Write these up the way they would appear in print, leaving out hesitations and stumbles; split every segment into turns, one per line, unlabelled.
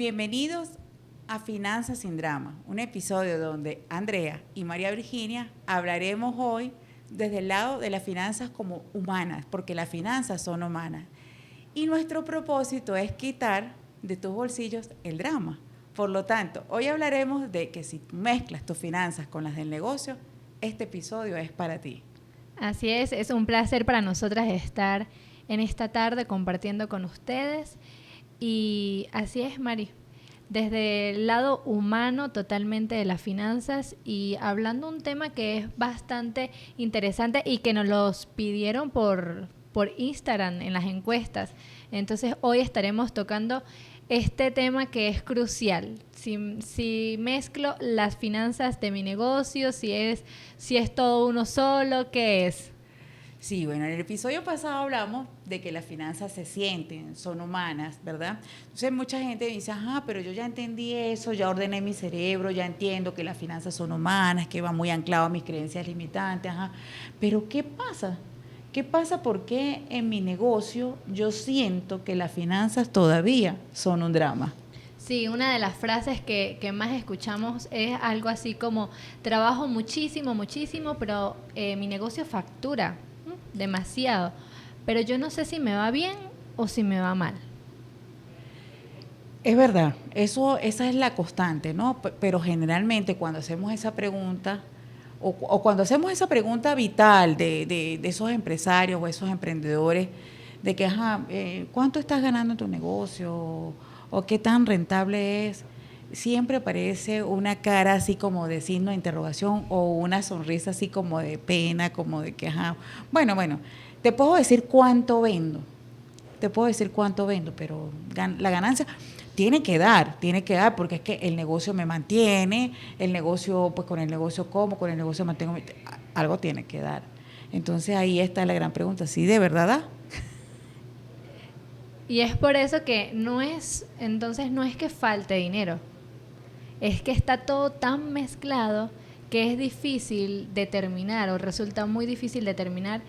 Bienvenidos a Finanzas sin Drama, un episodio donde Andrea y María Virginia hablaremos hoy desde el lado de las finanzas como humanas, porque las finanzas son humanas. Y nuestro propósito es quitar de tus bolsillos el drama. Por lo tanto, hoy hablaremos de que si tú mezclas tus finanzas con las del negocio, este episodio es para ti.
Así es un placer para nosotras estar en esta tarde compartiendo con ustedes. Y así es, Mari, desde el lado humano totalmente de las finanzas y hablando un tema que es bastante interesante y que nos los pidieron por Instagram en las encuestas. Entonces hoy estaremos tocando este tema que es crucial. Si mezclo las finanzas de mi negocio, si es todo uno solo, ¿qué es?
Sí, bueno, en el episodio pasado hablamos de que las finanzas se sienten, son humanas, ¿verdad? Entonces mucha gente dice, ajá, pero yo ya entendí eso, ya ordené mi cerebro, ya entiendo que las finanzas son humanas, que va muy anclado a mis creencias limitantes, ajá. Pero ¿qué pasa? ¿Qué pasa? Porque en mi negocio yo siento que las finanzas todavía son un drama.
Sí, una de las frases que más escuchamos es algo así como, trabajo muchísimo, muchísimo, pero mi negocio factura demasiado, pero yo no sé si me va bien o si me va mal.
Es verdad, esa es la constante, ¿no? Pero generalmente cuando hacemos esa pregunta, o cuando hacemos esa pregunta vital de esos empresarios o esos emprendedores, de que, ajá, ¿cuánto estás ganando en tu negocio? ¿O qué tan rentable es? Siempre aparece una cara así como de signo de interrogación o una sonrisa así como de pena, como de que, ajá, bueno, te puedo decir cuánto vendo, pero la ganancia tiene que dar, porque es que el negocio me mantiene, el negocio, pues con el negocio como, con el negocio mantengo, algo tiene que dar. Entonces ahí está la gran pregunta, ¿sí de verdad da?
Y es por eso que entonces no es que falte dinero, es que está todo tan mezclado que es difícil determinar o resulta muy difícil determinar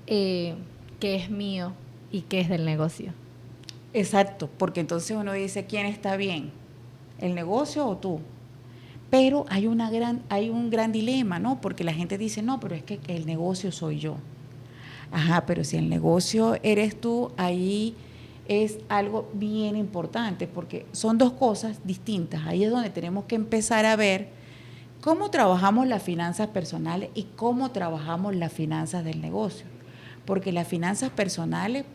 qué es mío y qué es del negocio.
Exacto, porque entonces uno dice, ¿quién está bien? ¿El negocio o tú? Pero hay un gran dilema, ¿no? Porque la gente dice, no, pero es que el negocio soy yo. Ajá, pero si el negocio eres tú, ahí es algo bien importante, porque son dos cosas distintas. Ahí es donde tenemos que empezar a ver cómo trabajamos las finanzas personales y cómo trabajamos las finanzas del negocio. Porque las finanzas personales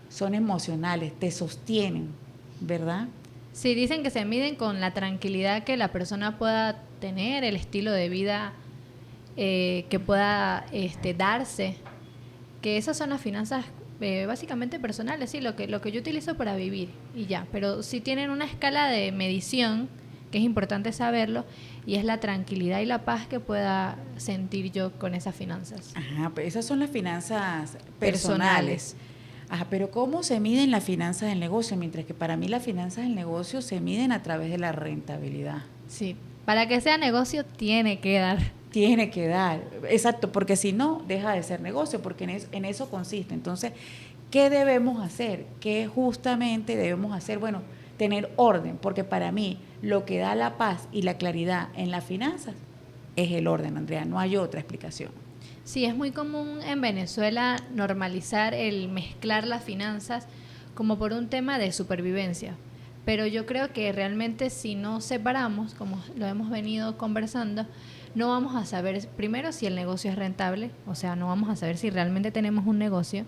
son emocionales, te sostienen, ¿verdad?
Sí, dicen que se miden con la tranquilidad que la persona pueda tener, el estilo de vida que pueda darse, que esas son las finanzas básicamente personales, sí, lo que yo utilizo para vivir y ya, pero sí tienen una escala de medición que es importante saberlo y es la tranquilidad y la paz que pueda sentir yo con esas finanzas.
Ajá, pues esas son las finanzas personales.
Personales.
Ajá, pero ¿cómo se miden las finanzas del negocio? Mientras que para mí las finanzas del negocio se miden a través de la rentabilidad.
Sí, para que sea negocio tiene que dar.
Tiene que dar, exacto, porque si no, deja de ser negocio, porque en eso consiste. Entonces, ¿qué debemos hacer? ¿Qué justamente debemos hacer? Bueno, tener orden, porque para mí lo que da la paz y la claridad en las finanzas es el orden, Andrea, no hay otra explicación.
Sí, es muy común en Venezuela normalizar el mezclar las finanzas como por un tema de supervivencia. Pero yo creo que realmente si no separamos, como lo hemos venido conversando, no vamos a saber primero si el negocio es rentable, o sea, no vamos a saber si realmente tenemos un negocio,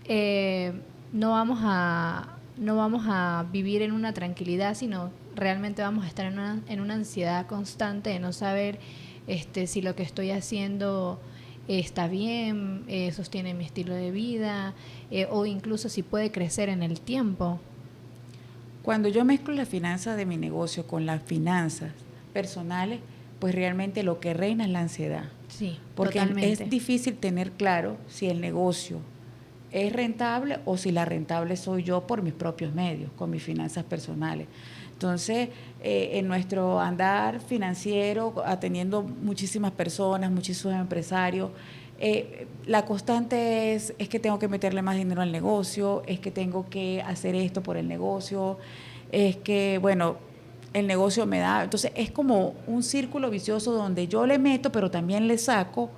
eh, no vamos a vivir en una tranquilidad, sino realmente vamos a estar en una ansiedad constante de no saber si lo que estoy haciendo está bien, sostiene mi estilo de vida, o incluso si puede crecer en el tiempo.
Cuando yo mezclo las finanzas de mi negocio con las finanzas personales, pues realmente lo que reina es la ansiedad.
Sí,
Porque es
totalmente.
difícil tener claro si el negocio es rentable o si la rentable soy yo por mis propios medios, con mis finanzas personales. Entonces, en nuestro andar financiero, atendiendo muchísimas personas, muchísimos empresarios, la constante es que tengo que meterle más dinero al negocio, es que tengo que hacer esto por el negocio. es que, bueno, el negocio me da. Entonces es como un círculo vicioso donde yo le meto, pero también le saco.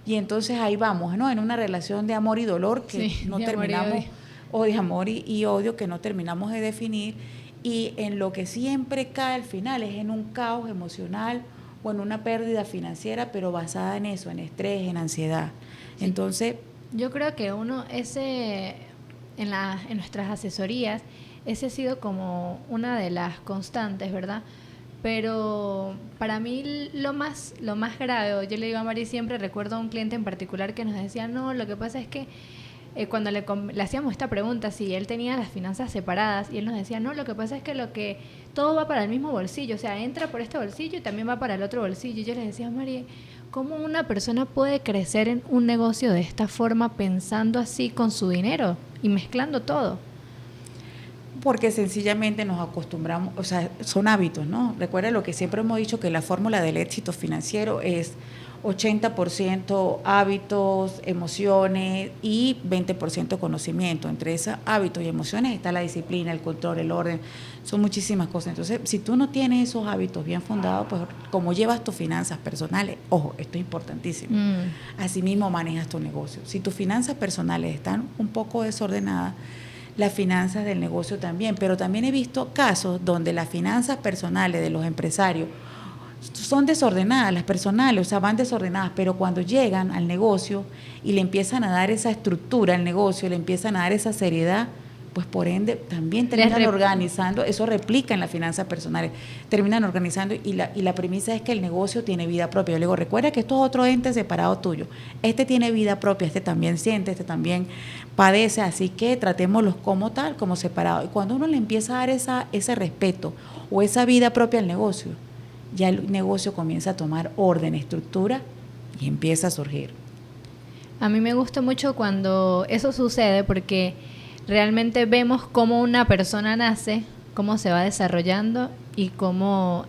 Y entonces ahí vamos, ¿no? En una relación de amor y dolor que
Sí,
no
de amor y
terminamos,
odio.
o de amor y odio que no terminamos de definir. Y en lo que siempre cae al final es en un caos emocional o en una pérdida financiera, pero basada en eso, en estrés, en ansiedad.
Sí.
Entonces,
Yo creo que en nuestras asesorías, ese ha sido como una de las constantes, ¿verdad? Pero para mí lo más grave, yo le digo a Mari siempre, recuerdo a un cliente en particular que nos decía, no, lo que pasa es que cuando le hacíamos esta pregunta, si él tenía las finanzas separadas, y él nos decía, no, lo que pasa es que todo va para el mismo bolsillo, o sea, entra por este bolsillo y también va para el otro bolsillo. Y yo les decía, Mari, ¿cómo una persona puede crecer en un negocio de esta forma pensando así con su dinero y mezclando todo?
porque sencillamente nos acostumbramos, o sea, son hábitos, ¿no? Recuerda lo que siempre hemos dicho, que la fórmula del éxito financiero es 80% hábitos, emociones y 20% conocimiento. Entre esos hábitos y emociones está la disciplina, el control, el orden, son muchísimas cosas. Entonces, si tú no tienes esos hábitos bien fundados, pues como llevas tus finanzas personales, ojo, esto es importantísimo, asimismo manejas tu negocio. Si tus finanzas personales están un poco desordenadas, las finanzas del negocio también, pero también he visto casos donde las finanzas personales de los empresarios son desordenadas, las personales, o sea, van desordenadas, pero cuando llegan al negocio y le empiezan a dar esa estructura al negocio, le empiezan a dar esa seriedad, pues por ende también terminan organizando, eso replica en las finanzas personales, terminan organizando y la premisa es que el negocio tiene vida propia. Yo le digo, recuerda que esto es otro ente separado tuyo, este tiene vida propia, este también siente, este también padece, así que tratémoslos como tal, como separado. Y cuando uno le empieza a dar ese respeto o esa vida propia al negocio, ya el negocio comienza a tomar orden, estructura y empieza a surgir.
A mí me gusta mucho cuando eso sucede porque realmente vemos cómo una persona nace, cómo se va desarrollando y cómo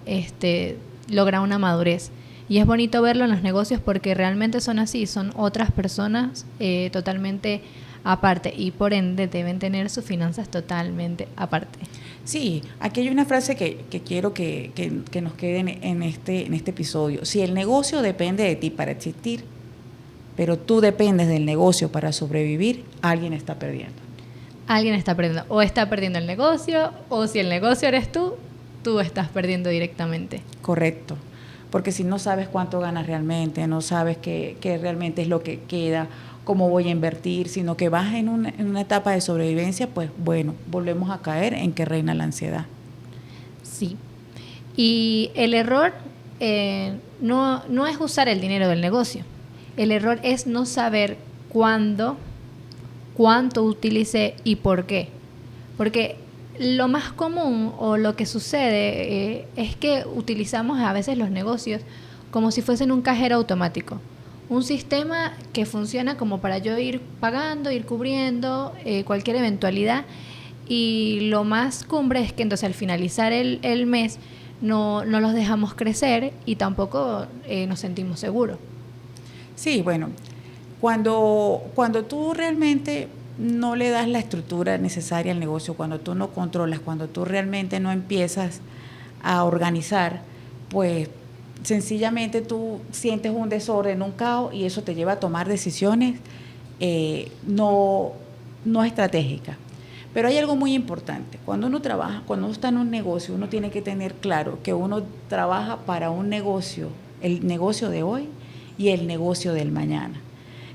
logra una madurez. Y es bonito verlo en los negocios porque realmente son así, son otras personas totalmente aparte y por ende deben tener sus finanzas totalmente aparte.
Sí, aquí hay una frase que quiero que nos quede en este episodio. Si el negocio depende de ti para existir, pero tú dependes del negocio para sobrevivir, alguien está perdiendo.
Alguien está perdiendo. O está perdiendo el negocio, o si el negocio eres tú estás perdiendo directamente.
Correcto. Porque si no sabes cuánto ganas realmente, no sabes qué realmente es lo que queda, cómo voy a invertir, sino que vas en una etapa de sobrevivencia, pues bueno, volvemos a caer en que reina la ansiedad.
Sí. Y el error no es usar el dinero del negocio. El error es no saber cuándo, cuánto utilicé y por qué. Porque lo más común o lo que sucede es que utilizamos a veces los negocios como si fuesen un cajero automático. Un sistema que funciona como para yo ir pagando, ir cubriendo cualquier eventualidad. Y lo más cumbre es que entonces al finalizar el mes no los dejamos crecer y tampoco nos sentimos seguros.
Sí, bueno, cuando tú realmente no le das la estructura necesaria al negocio, cuando tú no controlas, cuando tú realmente no empiezas a organizar, pues sencillamente tú sientes un desorden, un caos y eso te lleva a tomar decisiones no estratégicas. Pero hay algo muy importante. Cuando uno trabaja, cuando uno está en un negocio, uno tiene que tener claro que uno trabaja para un negocio, el negocio de hoy y el negocio del mañana.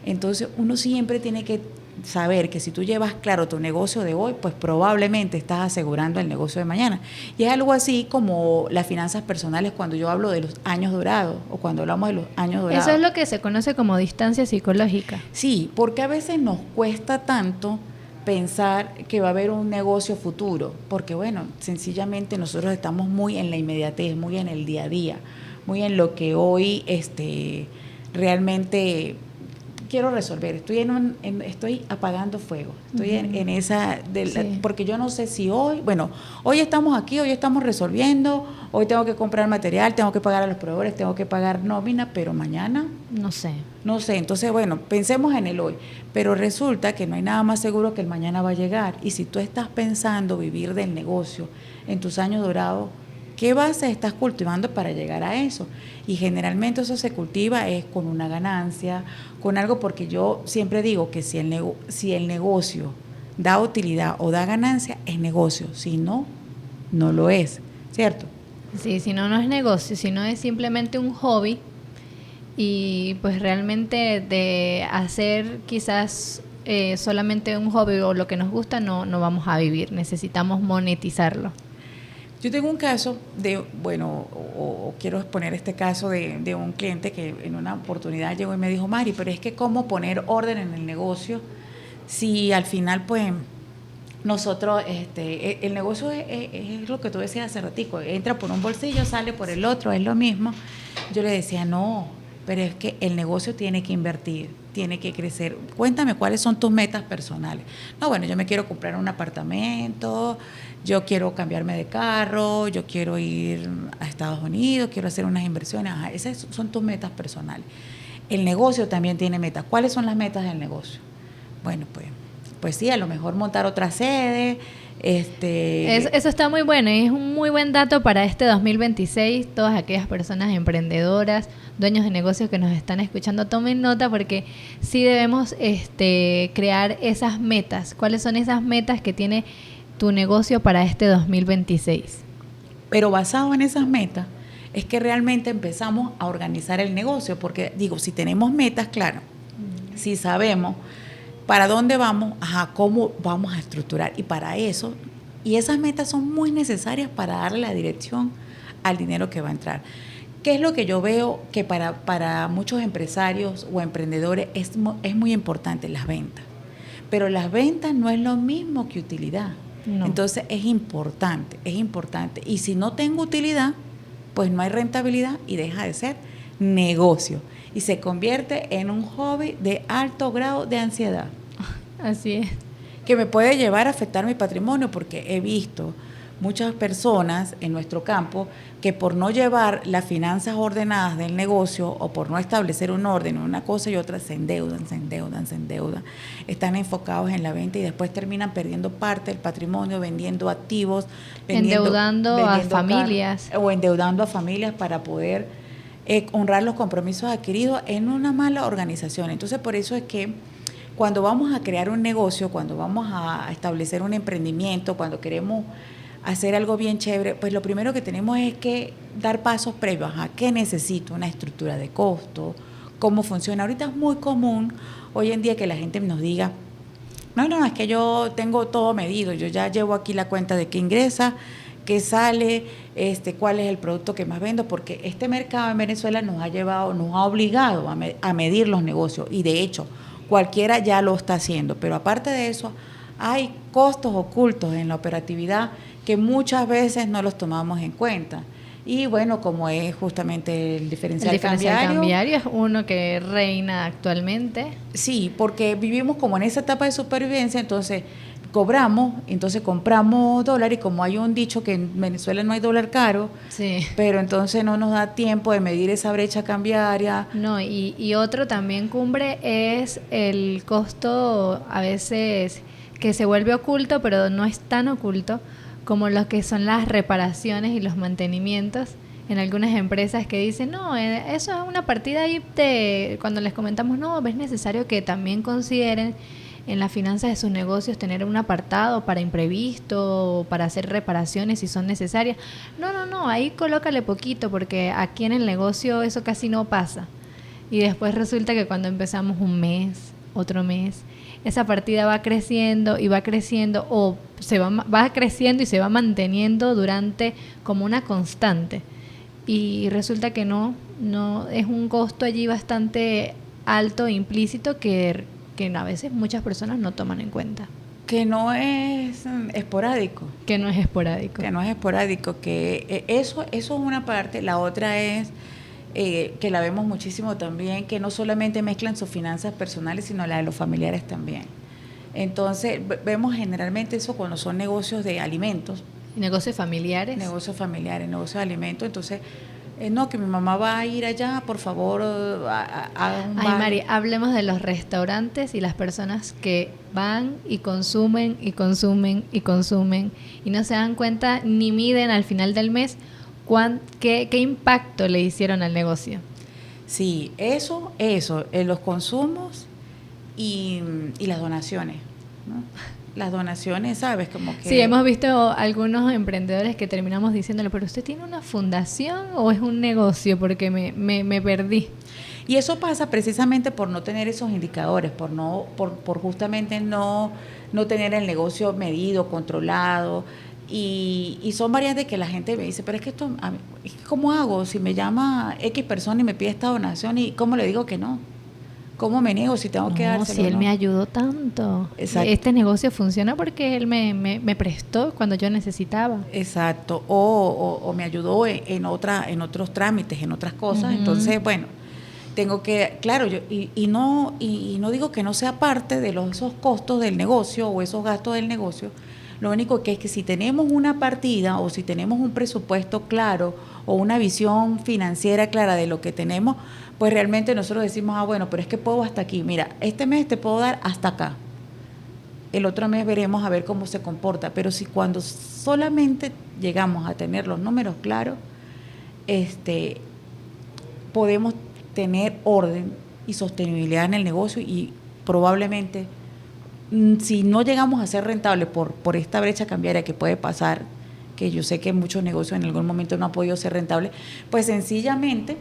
Entonces uno siempre tiene que saber que si tú llevas claro tu negocio de hoy, pues probablemente estás asegurando el negocio de mañana. Y es algo así como las finanzas personales cuando yo hablo de los años dorados o cuando hablamos de los años dorados.
Eso es lo que se conoce como distancia psicológica.
Sí, porque a veces nos cuesta tanto pensar que va a haber un negocio futuro, porque bueno, sencillamente nosotros estamos muy en la inmediatez, muy en el día a día, muy en lo que hoy realmente quiero resolver. Estoy apagando fuego. Estoy en esa sí. Porque yo no sé si hoy estamos aquí, hoy estamos resolviendo, hoy tengo que comprar material, tengo que pagar a los proveedores, tengo que pagar nómina, pero mañana
no sé.
no sé, entonces bueno, pensemos en el hoy, pero resulta que no hay nada más seguro que el mañana va a llegar, y si tú estás pensando vivir del negocio en tus años dorados, ¿qué base estás cultivando para llegar a eso? Y generalmente eso se cultiva es con una ganancia, con algo, porque yo siempre digo que si el negocio da utilidad o da ganancia, es negocio, si no, no lo es, ¿cierto?
Sí, si no, no es negocio, si no es simplemente un hobby y pues realmente de hacer quizás solamente un hobby o lo que nos gusta no vamos a vivir, necesitamos monetizarlo.
Yo tengo un caso de, bueno, o quiero exponer este caso de un cliente que en una oportunidad llegó y me dijo, Mari, pero es que cómo poner orden en el negocio si al final pues nosotros, el negocio es lo que tú decías hace ratico, entra por un bolsillo, sale por el otro, es lo mismo. Yo le decía, no, pero es que el negocio tiene que invertir, tiene que crecer. Cuéntame cuáles son tus metas personales. No, bueno, yo me quiero comprar un apartamento, yo quiero cambiarme de carro, yo quiero ir a Estados Unidos, quiero hacer unas inversiones. Ajá, esas son tus metas personales. El negocio también tiene metas. ¿Cuáles son las metas del negocio? Bueno, pues sí, a lo mejor montar otra sede.
Eso está muy bueno y es un muy buen dato para este 2026. Todas aquellas personas emprendedoras, dueños de negocios que nos están escuchando, tomen nota porque sí debemos crear esas metas. ¿Cuáles son esas metas que tiene tu negocio para este 2026?
Pero basado en esas metas es que realmente empezamos a organizar el negocio, porque digo, si tenemos metas, claro, si sabemos para dónde vamos, ajá, cómo vamos a estructurar, y para eso, y esas metas son muy necesarias para darle la dirección al dinero que va a entrar. ¿Qué es lo que yo veo que para muchos empresarios o emprendedores es muy importante? Las ventas. Pero las ventas no es lo mismo que utilidad. No. Entonces es importante. Y si no tengo utilidad, pues no hay rentabilidad y deja de ser negocio. Y se convierte en un hobby de alto grado de ansiedad.
Así es.
Que me puede llevar a afectar mi patrimonio, porque he visto muchas personas en nuestro campo que por no llevar las finanzas ordenadas del negocio o por no establecer un orden en una cosa y otra se endeudan, están enfocados en la venta y después terminan perdiendo parte del patrimonio, vendiendo activos,
endeudando a familias
o endeudando a familias para poder honrar los compromisos adquiridos en una mala organización. Entonces por eso es que cuando vamos a crear un negocio, cuando vamos a establecer un emprendimiento, cuando queremos hacer algo bien chévere, pues lo primero que tenemos es que dar pasos previos a qué necesito, una estructura de costo, cómo funciona. Ahorita es muy común hoy en día que la gente nos diga, no, es que yo tengo todo medido, yo ya llevo aquí la cuenta de qué ingresa, qué sale, cuál es el producto que más vendo, porque este mercado en Venezuela nos ha obligado a medir los negocios, y de hecho cualquiera ya lo está haciendo, pero aparte de eso hay costos ocultos en la operatividad que muchas veces no los tomamos en cuenta. Y bueno, como es justamente el diferencial
cambiario es uno que reina actualmente.
Sí, porque vivimos como en esa etapa de supervivencia, entonces cobramos, entonces compramos dólar, y como hay un dicho que en Venezuela no hay dólar caro,
sí,
pero entonces no nos da tiempo de medir esa brecha cambiaria.
No, y otro también cumbre es el costo a veces que se vuelve oculto, pero no es tan oculto como lo que son las reparaciones y los mantenimientos en algunas empresas que dicen, no, eso es una partida ahí cuando les comentamos, no, es necesario que también consideren en las finanzas de sus negocios tener un apartado para imprevisto, para hacer reparaciones si son necesarias. No, ahí colócale poquito porque aquí en el negocio eso casi no pasa. Y después resulta que cuando empezamos un mes, otro mes, esa partida va creciendo y va creciendo o va creciendo y se va manteniendo durante como una constante. Y resulta que no es un costo allí bastante alto e implícito que a veces muchas personas no toman en cuenta.
Que no es esporádico.
Que no es esporádico.
Que eso es una parte. La otra es que la vemos muchísimo también, que no solamente mezclan sus finanzas personales, sino la de los familiares también. Entonces, vemos generalmente eso cuando son negocios de alimentos.
Negocios familiares.
Negocios de alimentos. Entonces, No, que mi mamá va a ir allá, por favor, haga un
Ay,
bar.
Mari, hablemos de los restaurantes y las personas que van y consumen y consumen y consumen y no se dan cuenta ni miden al final del mes qué impacto le hicieron al negocio.
Sí, eso, los consumos y las donaciones, ¿no? Las donaciones, ¿sabes? Como que...
Sí, hemos visto algunos emprendedores que terminamos diciéndole, pero ¿usted tiene una fundación o es un negocio? Porque me perdí.
Y eso pasa precisamente por no tener esos indicadores, por justamente no tener el negocio medido, controlado. Y son variantes que la gente me dice, pero es que esto, ¿cómo hago? Si me llama X persona y me pide esta donación, ¿y cómo le digo que no? ¿Cómo me niego si tengo que dárselo?
Si él me ayudó tanto.
Exacto.
Este negocio funciona porque él me prestó cuando yo necesitaba.
Exacto. O me ayudó en otros trámites, en otras cosas.
Uh-huh.
Entonces, bueno, tengo que, claro, yo y no digo que no sea parte de esos costos del negocio o esos gastos del negocio. Lo único que es que si tenemos una partida o si tenemos un presupuesto claro o una visión financiera clara de lo que tenemos, pues realmente nosotros decimos, bueno, pero es que puedo hasta aquí. Mira, este mes te puedo dar hasta acá. El otro mes veremos a ver cómo se comporta. Pero si cuando solamente llegamos a tener los números claros, podemos tener orden y sostenibilidad en el negocio y probablemente si no llegamos a ser rentables por esta brecha cambiaria que puede pasar, que yo sé que muchos negocios en algún momento no han podido ser rentables, pues sencillamente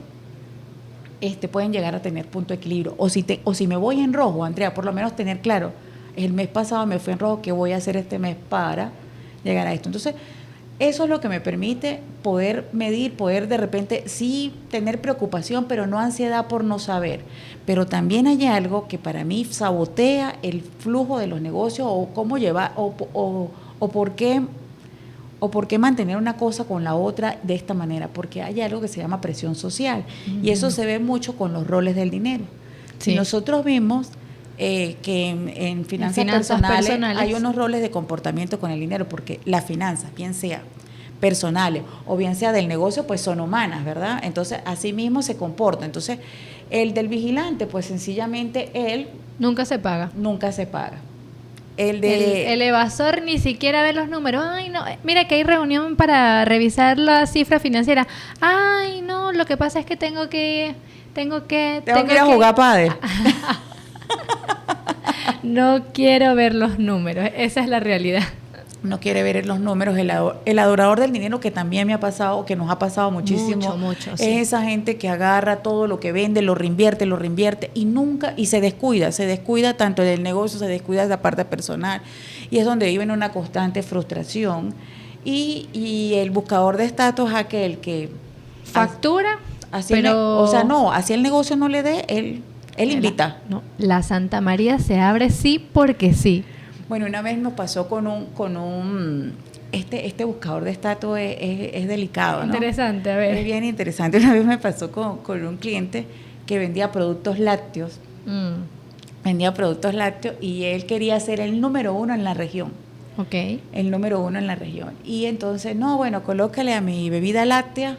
pueden llegar a tener punto de equilibrio. O si me voy en rojo, Andrea, por lo menos tener claro, el mes pasado me fui en rojo, ¿qué voy a hacer este mes para llegar a esto? Entonces, eso es lo que me permite poder medir, poder de repente sí tener preocupación, pero no ansiedad por no saber. Pero también hay algo que para mí sabotea el flujo de los negocios o cómo llevar o por qué mantener una cosa con la otra de esta manera, porque hay algo que se llama presión social y eso se ve mucho con los roles del dinero. Sí. Si nosotros vimos que en finanzas personales hay unos roles de comportamiento con el dinero, porque las finanzas, bien sea personales o bien sea del negocio, pues son humanas, ¿verdad? Entonces, así mismo se comporta. Entonces, el del vigilante, pues sencillamente él...
Nunca se paga.
Nunca se paga.
El evasor ni siquiera ve los números. Ay, no, mira que hay reunión para revisar la cifra financiera. Ay, no, lo que pasa es que tengo que
ir a jugar pádel.
No quiero ver los números, esa es la realidad.
No quiere ver los números, el adorador del dinero, que también me ha pasado, que nos ha pasado muchísimo.
Mucho,
es
sí.
Esa gente que agarra todo lo que vende, lo reinvierte y se descuida tanto del negocio, se descuida de la parte personal y es donde viven una constante frustración y el buscador de estatus es aquel que
factura,
así el negocio no le dé, él invita.
La Santa María se abre sí porque sí.
Bueno, una vez nos pasó con un este buscador de estatus es delicado, ¿no?
Interesante, a ver.
Es bien interesante. Una vez me pasó con un cliente que vendía productos lácteos. Vendía productos lácteos y él quería ser el número 1 en la región.
Okay.
El número 1 en la región. Y entonces, colócale a mi bebida láctea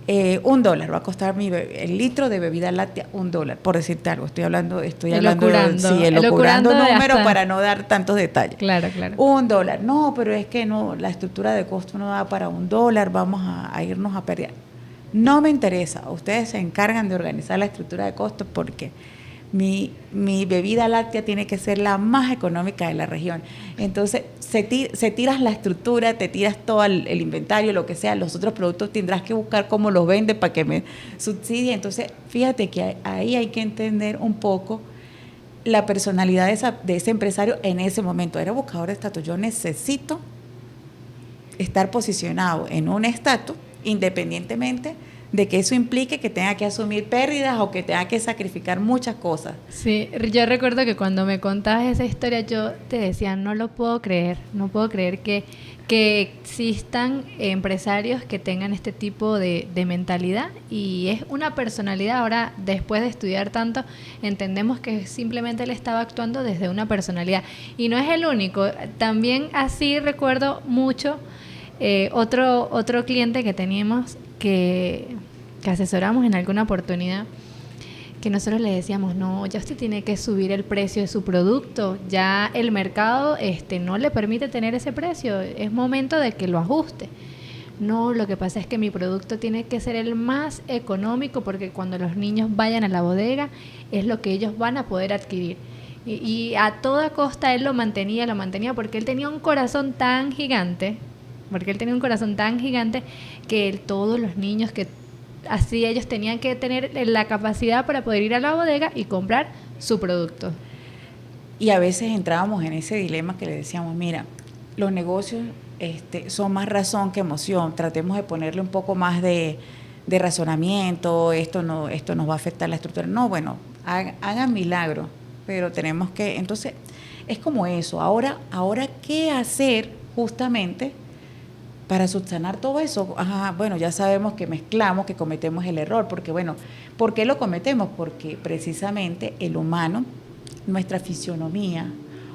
$1, va a costar el litro de bebida láctea $1, por decirte algo. Estoy hablando elucubrando números para no dar tantos detalles.
Claro.
$1. No, pero es que no, la estructura de costo no da para $1, vamos a irnos a perder. No me interesa, ustedes se encargan de organizar la estructura de costos porque mi bebida láctea tiene que ser la más económica de la región. Entonces, se tiras la estructura, te tiras todo el inventario, lo que sea, los otros productos tendrás que buscar cómo los vende para que me subsidie. Entonces, fíjate que ahí hay que entender un poco la personalidad de ese empresario en ese momento. Era buscador de estatus. Yo necesito estar posicionado en un estatus independientemente de que eso implique que tenga que asumir pérdidas o que tenga que sacrificar muchas cosas.
Sí, yo recuerdo que cuando me contabas esa historia yo te decía, no puedo creer que existan empresarios que tengan este tipo de mentalidad y es una personalidad. Ahora, después de estudiar tanto, entendemos que simplemente él estaba actuando desde una personalidad y no es el único. También así recuerdo mucho otro cliente que teníamos que que asesoramos en alguna oportunidad, que nosotros le decíamos, no, ya usted tiene que subir el precio de su producto, ya el mercado no le permite tener ese precio, es momento de que lo ajuste. No, lo que pasa es que mi producto tiene que ser el más económico porque cuando los niños vayan a la bodega es lo que ellos van a poder adquirir. Y a toda costa él lo mantenía porque él tenía un corazón tan gigante, que todos los niños que así ellos tenían que tener la capacidad para poder ir a la bodega y comprar su producto.
Y a veces entrábamos en ese dilema que le decíamos, mira, los negocios son más razón que emoción, tratemos de ponerle un poco más de razonamiento, esto nos va a afectar la estructura. No, bueno, hagan milagro, pero tenemos que, entonces, es como eso. Ahora, ¿qué hacer justamente para subsanar todo eso? Bueno, ya sabemos que mezclamos, que cometemos el error, porque bueno, ¿por qué lo cometemos? Porque precisamente el humano, nuestra fisionomía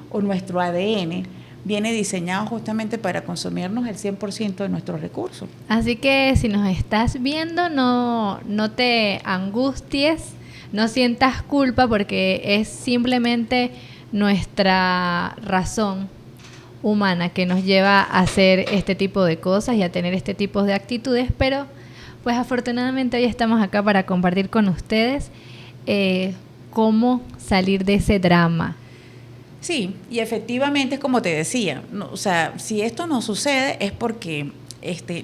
o nuestro ADN viene diseñado justamente para consumirnos el 100% de nuestros recursos.
Así que si nos estás viendo, no te angusties, no sientas culpa porque es simplemente nuestra razón humana que nos lleva a hacer este tipo de cosas y a tener este tipo de actitudes, pero pues afortunadamente hoy estamos acá para compartir con ustedes cómo salir de ese drama.
Sí, y efectivamente es como te decía, o sea, si esto no sucede es porque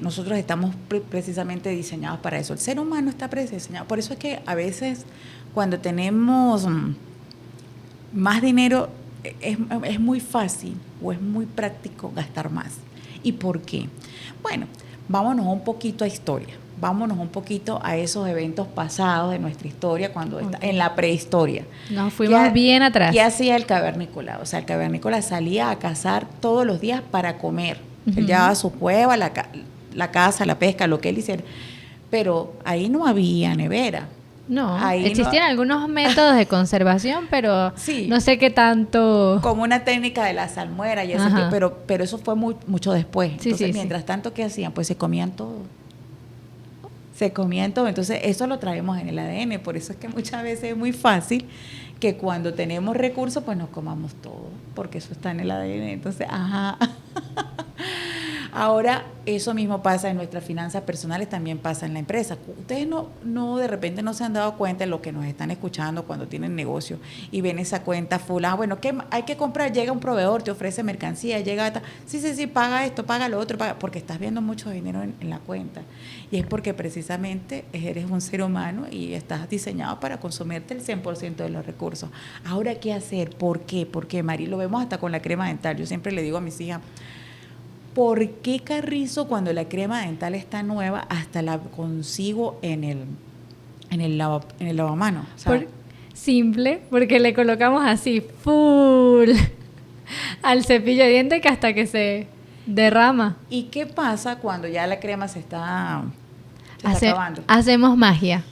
nosotros estamos precisamente diseñados para eso. El ser humano está prediseñado. Por eso es que a veces cuando tenemos más dinero es muy fácil o es muy práctico gastar más. ¿Y por qué? Bueno, vámonos un poquito a historia. Vámonos un poquito a esos eventos pasados de nuestra historia, cuando en la prehistoria.
Nos fuimos bien atrás.
¿Qué hacía el cavernícola? O sea, el cavernícola salía a cazar todos los días para comer. Él llevaba su cueva, la caza, la pesca, lo que él hiciera. Pero ahí no había nevera.
No, ahí existían algunos métodos de conservación, pero sí, no sé qué tanto.
Como una técnica de la salmuera y eso, pero eso fue mucho después. Entonces, mientras tanto, ¿qué hacían? Pues se comían todo. Entonces eso lo traemos en el ADN, por eso es que muchas veces es muy fácil que cuando tenemos recursos pues nos comamos todo, porque eso está en el ADN. Entonces, ahora eso mismo pasa en nuestras finanzas personales, también pasa en la empresa. Ustedes no de repente no se han dado cuenta de lo que nos están escuchando cuando tienen negocio y ven esa cuenta full. Bueno, ¿qué hay que comprar? Llega un proveedor, te ofrece mercancía, sí, paga esto, paga lo otro, porque estás viendo mucho dinero en la cuenta. Y es porque precisamente eres un ser humano y estás diseñado para consumirte el 100% de los recursos. Ahora, ¿qué hacer? ¿Por qué? Porque, Mari, lo vemos hasta con la crema dental. Yo siempre le digo a mis hijas, ¿por qué Carrizo cuando la crema dental está nueva hasta la consigo en el lavamanos?
Simple, porque le colocamos así full al cepillo de dientes que hasta que se derrama.
¿Y qué pasa cuando ya la crema se está acabando?
Hacemos magia.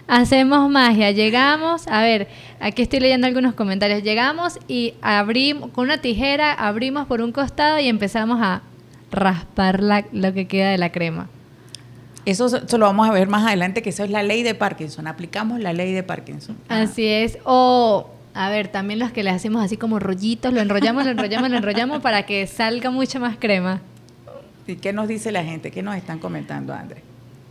Hacemos magia, llegamos, a ver, aquí estoy leyendo algunos comentarios, llegamos y abrimos, con una tijera abrimos por un costado y empezamos a raspar lo que queda de la crema.
Eso lo vamos a ver más adelante, que eso es la ley de Parkinson, aplicamos la ley de Parkinson.
Así es, a ver, también los que le hacemos así como rollitos, lo enrollamos para que salga mucha más crema.
¿Y qué nos dice la gente? ¿Qué nos están comentando, Andrés?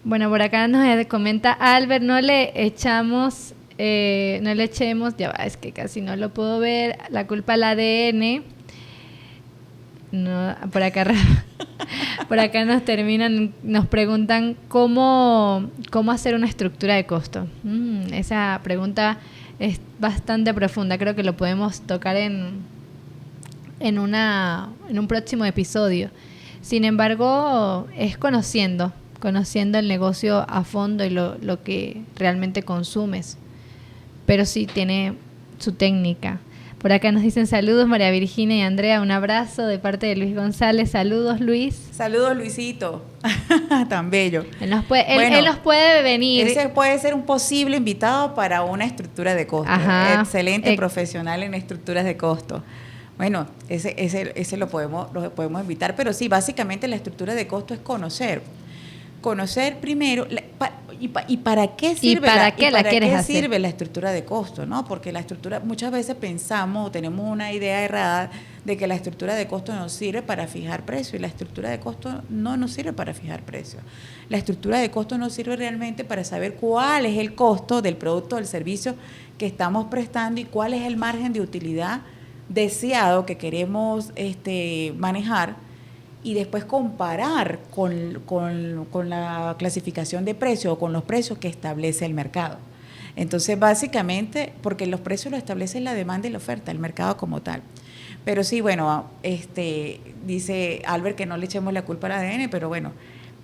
Bueno, por acá nos comenta Albert, no le echemos, ya va, es que casi no lo puedo ver, la culpa al ADN. No, por acá nos preguntan cómo hacer una estructura de costo. Esa pregunta es bastante profunda, creo que lo podemos tocar en un próximo episodio. Sin embargo, es conociendo el negocio a fondo y lo que realmente consumes. Pero sí tiene su técnica. Por acá nos dicen saludos María Virginia y Andrea, un abrazo de parte de Luis González. Saludos, Luis.
Saludos, Luisito. Tan bello.
Él nos puede venir.
Ese puede ser un posible invitado para una estructura de costo. Excelente profesional en estructuras de costo. Bueno, ese lo podemos invitar, pero sí, básicamente la estructura de costo es conocer conocer primero y para qué sirve sirve la estructura de costo, ¿no? Porque la estructura, muchas veces pensamos o tenemos una idea errada de que la estructura de costo nos sirve para fijar precio, y la estructura de costo no nos sirve para fijar precio. La estructura de costo nos sirve realmente para saber cuál es el costo del producto o del servicio que estamos prestando y cuál es el margen de utilidad deseado que queremos manejar, y después comparar con la clasificación de precios o con los precios que establece el mercado. Entonces, básicamente, porque los precios lo establece la demanda y la oferta, el mercado como tal. Pero sí, bueno, dice Albert que no le echemos la culpa al ADN, pero bueno,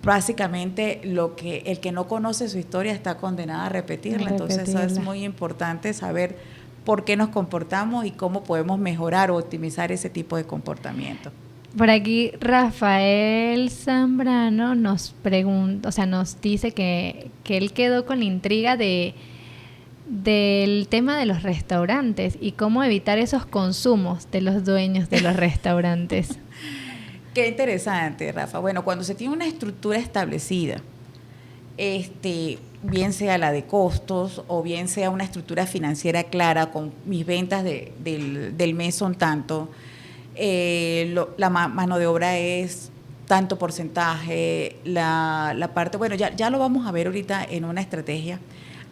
básicamente el que no conoce su historia está condenado a repetirla. Entonces, eso es muy importante, saber por qué nos comportamos y cómo podemos mejorar o optimizar ese tipo de comportamiento.
Por aquí Rafael Zambrano nos pregunta, o sea, nos dice que él quedó con la intriga del tema de los restaurantes y cómo evitar esos consumos de los dueños de los restaurantes.
Qué interesante, Rafa. Bueno, cuando se tiene una estructura establecida, bien sea la de costos o bien sea una estructura financiera clara, con mis ventas del mes son tanto, la mano de obra es tanto porcentaje, la parte, bueno, ya lo vamos a ver ahorita en una estrategia.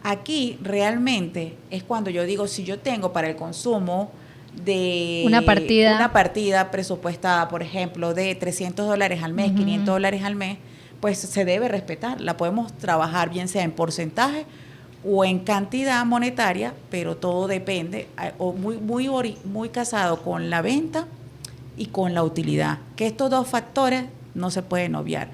Aquí realmente es cuando yo digo, si yo tengo para el consumo de
una
partida presupuestada, por ejemplo, de $300 al mes, $500 al mes, pues se debe respetar. La podemos trabajar bien sea en porcentaje o en cantidad monetaria, pero todo depende, o muy casado con la venta y con la utilidad, que estos dos factores no se pueden obviar.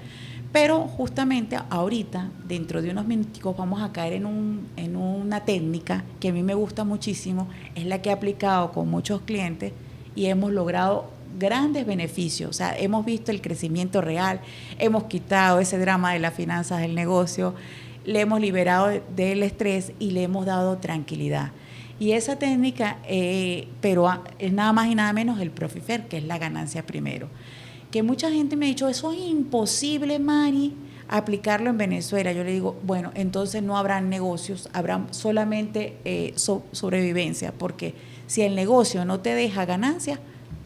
Pero justamente ahorita, dentro de unos minuticos, vamos a caer en una técnica que a mí me gusta muchísimo, es la que he aplicado con muchos clientes y hemos logrado grandes beneficios. O sea, hemos visto el crecimiento real, hemos quitado ese drama de las finanzas del negocio, le hemos liberado del estrés y le hemos dado tranquilidad. Y esa técnica, pero es nada más y nada menos el Profifer, que es la ganancia primero. Que mucha gente me ha dicho, eso es imposible, Mari, aplicarlo en Venezuela. Yo le digo, bueno, entonces no habrán negocios, habrá solamente sobrevivencia, porque si el negocio no te deja ganancia,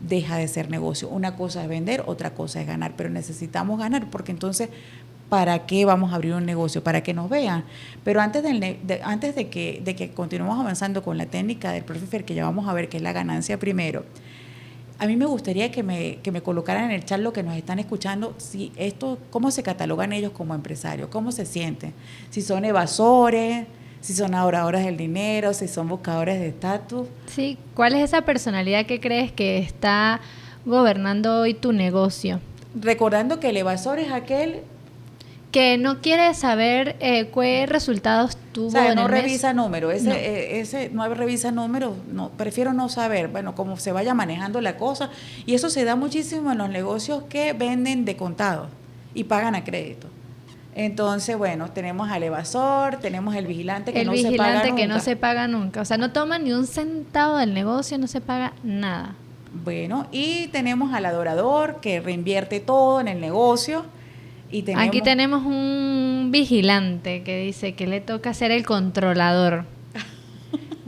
deja de ser negocio. Una cosa es vender, otra cosa es ganar, pero necesitamos ganar, porque entonces, ¿para qué vamos a abrir un negocio? Para que nos vean. Pero antes de que continuemos avanzando con la técnica del Profifer, que ya vamos a ver que es la ganancia primero, a mí me gustaría que me colocaran en el chat lo que nos están escuchando, si esto, cómo se catalogan ellos como empresarios, cómo se sienten, si son evasores, si son adoradores del dinero, si son buscadores de estatus.
Sí, ¿cuál es esa personalidad que crees que está gobernando hoy tu negocio?
Recordando que el evasor es aquel
que no quiere saber qué resultados tuvo, o sea,
no revisa números, ese no revisa números, no, prefiero no saber, bueno, cómo se vaya manejando la cosa, y eso se da muchísimo en los negocios que venden de contado y pagan a crédito. Entonces, bueno, tenemos al evasor, tenemos el vigilante que no se paga nunca.
Que no se paga nunca, o sea, no toma ni un centavo del negocio, no se paga nada.
Bueno, y tenemos al adorador que reinvierte todo en el negocio.
Aquí tenemos un vigilante que dice que le toca ser el controlador.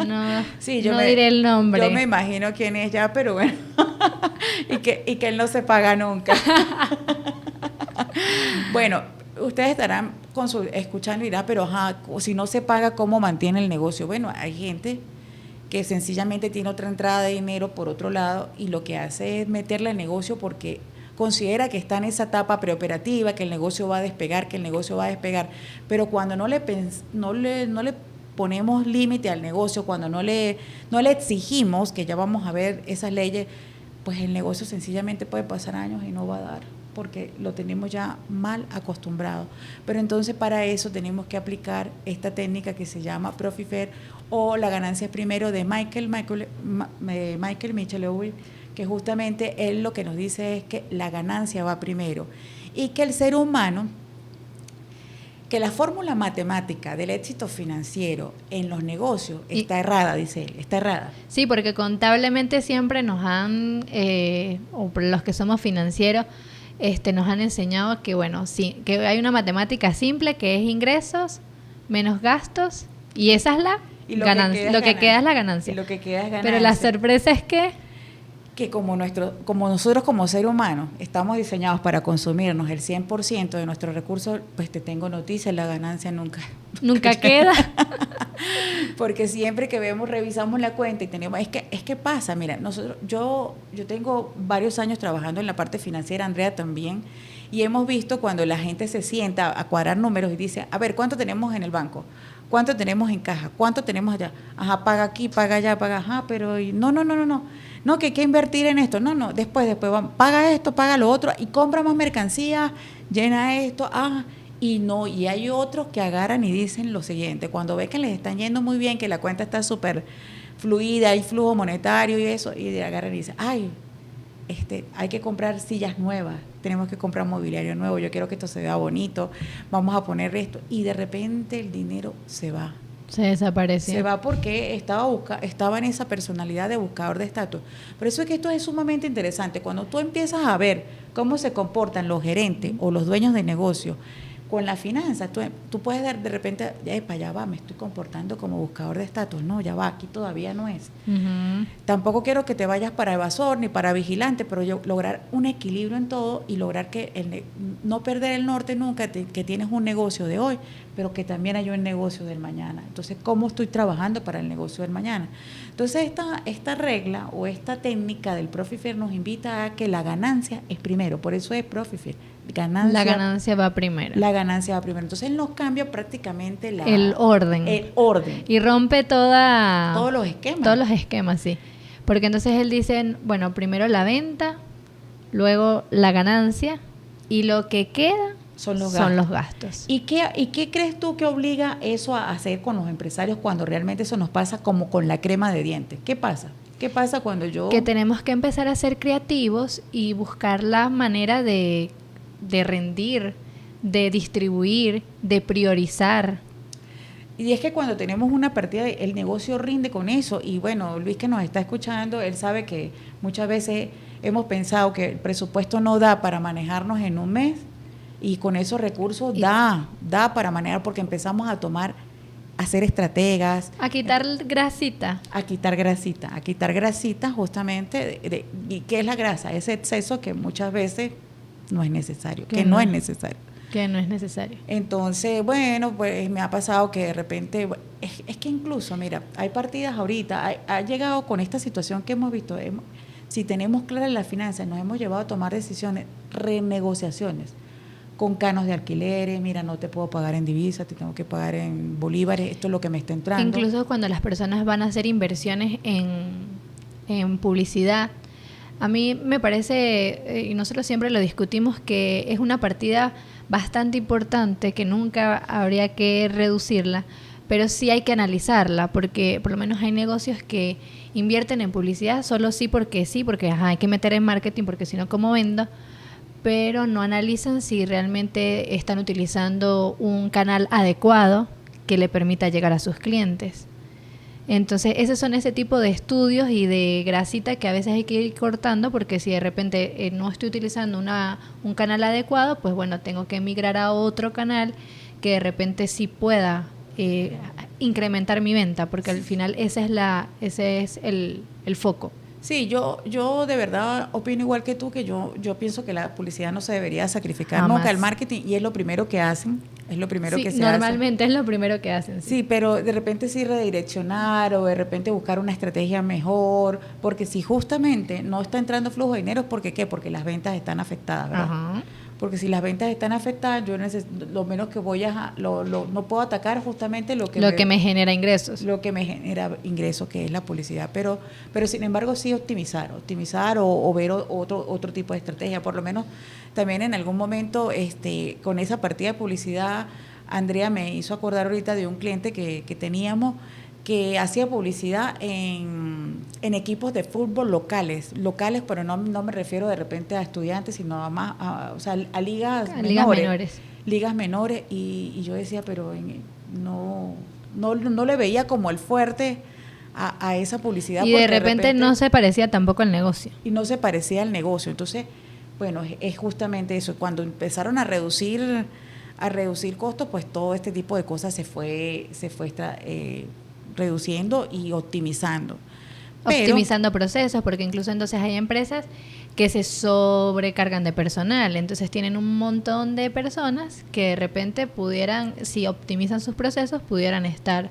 No, sí, no diré el nombre.
Yo me imagino quién es ya, pero bueno. y que él no se paga nunca. Bueno, ustedes estarán escuchando y dirán, pero si no se paga, ¿cómo mantiene el negocio? Bueno, hay gente que sencillamente tiene otra entrada de dinero por otro lado y lo que hace es meterle al negocio porque considera que está en esa etapa preoperativa, que el negocio va a despegar, pero cuando no le ponemos límite al negocio, cuando no le exigimos, que ya vamos a ver esas leyes, pues el negocio sencillamente puede pasar años y no va a dar, porque lo tenemos ya mal acostumbrado. Pero entonces para eso tenemos que aplicar esta técnica que se llama Profifer o la ganancia primero de Michael Michalowicz, que justamente él lo que nos dice es que la ganancia va primero y que el ser humano, que la fórmula matemática del éxito financiero en los negocios está errada, dice él, está errada.
Sí, porque contablemente siempre nos han, o los que somos financieros, nos han enseñado que, bueno, sí, que hay una matemática simple que es ingresos menos gastos y esa es la
Y lo
ganancia. Lo que queda es la ganancia.
Y lo que queda es ganancia.
Pero la sorpresa es
que como nosotros como ser humano estamos diseñados para consumirnos el 100% de nuestros recursos, pues te tengo noticias, la ganancia
nunca queda.
Porque siempre que revisamos la cuenta y tenemos, es que pasa, mira, yo tengo varios años trabajando en la parte financiera, Andrea también, y hemos visto cuando la gente se sienta a cuadrar números y dice, a ver, ¿cuánto tenemos en el banco? ¿Cuánto tenemos en caja? ¿Cuánto tenemos allá? Ajá, paga aquí, paga allá, paga, ajá, pero no, que hay que invertir en esto. No, después, vamos, paga esto, paga lo otro y compra más mercancía, llena esto, y hay otros que agarran y dicen lo siguiente, cuando ve que les están yendo muy bien, que la cuenta está súper fluida, hay flujo monetario y eso, y agarran y dicen, hay que comprar sillas nuevas, tenemos que comprar mobiliario nuevo, yo quiero que esto se vea bonito, vamos a poner esto, y de repente el dinero se va.
Se desapareció.
Se va porque estaba en esa personalidad de buscador de estatus. Por eso es que esto es sumamente interesante. Cuando tú empiezas a ver cómo se comportan los gerentes o los dueños de negocio con la finanza, tú puedes dar de repente, para allá va, me estoy comportando como buscador de estatus. No, ya va, aquí todavía no es.
Uh-huh.
Tampoco quiero que te vayas para evasor ni para vigilante, pero lograr un equilibrio en todo y lograr que no perder el norte nunca, que tienes un negocio de hoy, pero que también hay un negocio del mañana. Entonces, ¿cómo estoy trabajando para el negocio del mañana? Entonces, esta regla o esta técnica del Profit nos invita a que la ganancia es primero, por eso es Profit.
La ganancia va primero.
La ganancia va primero. Entonces, él nos cambia prácticamente
el orden. Y rompe todos
los esquemas.
Todos los esquemas, sí. Porque entonces él dice, bueno, primero la venta, luego la ganancia y lo que queda son los gastos.
¿Y qué crees tú que obliga eso a hacer con los empresarios cuando realmente eso nos pasa como con la crema de dientes? ¿Qué pasa? ¿Qué pasa cuando
Que tenemos que empezar a ser creativos y buscar la manera de rendir, de distribuir, de priorizar.
Y es que cuando tenemos una partida, el negocio rinde con eso. Y bueno, Luis que nos está escuchando, él sabe que muchas veces hemos pensado que el presupuesto no da para manejarnos en un mes y con esos recursos da para manejar porque empezamos a hacer estrategas.
A quitar grasita.
A quitar grasita justamente. ¿Y qué es la grasa? Ese exceso que muchas veces no es necesario, que no es necesario. Entonces, bueno, pues me ha pasado que de repente, es que incluso, mira, hay partidas ahorita, ha llegado con esta situación que hemos visto, si tenemos claras las finanzas, nos hemos llevado a tomar decisiones, renegociaciones, con canos de alquileres, mira, no te puedo pagar en divisas, te tengo que pagar en bolívares, esto es lo que me está entrando.
Incluso cuando las personas van a hacer inversiones en publicidad, a mí me parece, y nosotros siempre lo discutimos, que es una partida bastante importante, que nunca habría que reducirla, pero sí hay que analizarla, porque por lo menos hay negocios que invierten en publicidad solo porque hay que meter en marketing, porque si no, ¿cómo vendo? Pero no analizan si realmente están utilizando un canal adecuado que le permita llegar a sus clientes. Entonces, esos son ese tipo de estudios y de grasita que a veces hay que ir cortando, porque si de repente no estoy utilizando un canal adecuado, pues bueno, tengo que migrar a otro canal que de repente sí pueda incrementar mi venta, porque al final ese es el foco.
Sí, yo de verdad opino igual que tú, que yo pienso que la publicidad no se debería sacrificar
Jamás.
nunca, el marketing, y es lo primero que hacen, es lo primero que se hace.
Normalmente es lo primero que hacen.
Sí, pero de repente sí redireccionar o de repente buscar una estrategia mejor, porque si justamente no está entrando flujo de dinero, ¿por qué? Porque las ventas están afectadas, ¿verdad?
Ajá.
Porque si las ventas están afectadas, yo lo menos que no puedo atacar justamente lo que
me genera ingresos.
Lo que me genera ingresos, que es la publicidad. Pero sin embargo sí optimizar o ver otro tipo de estrategia. Por lo menos también en algún momento con esa partida de publicidad, Andrea me hizo acordar ahorita de un cliente que teníamos, que hacía publicidad en equipos de fútbol locales, pero no me refiero de repente a estudiantes, sino a ligas menores. Ligas menores, y yo decía, pero no le veía como el fuerte a esa publicidad.
Y de repente no se parecía tampoco al negocio.
Y no se parecía al negocio. Entonces, Bueno, es justamente eso. Cuando empezaron a reducir costos, pues todo este tipo de cosas se fue reduciendo y optimizando. Pero,
Optimizando procesos, porque incluso entonces hay empresas que se sobrecargan de personal, entonces tienen un montón de personas que de repente pudieran, si optimizan sus procesos, pudieran estar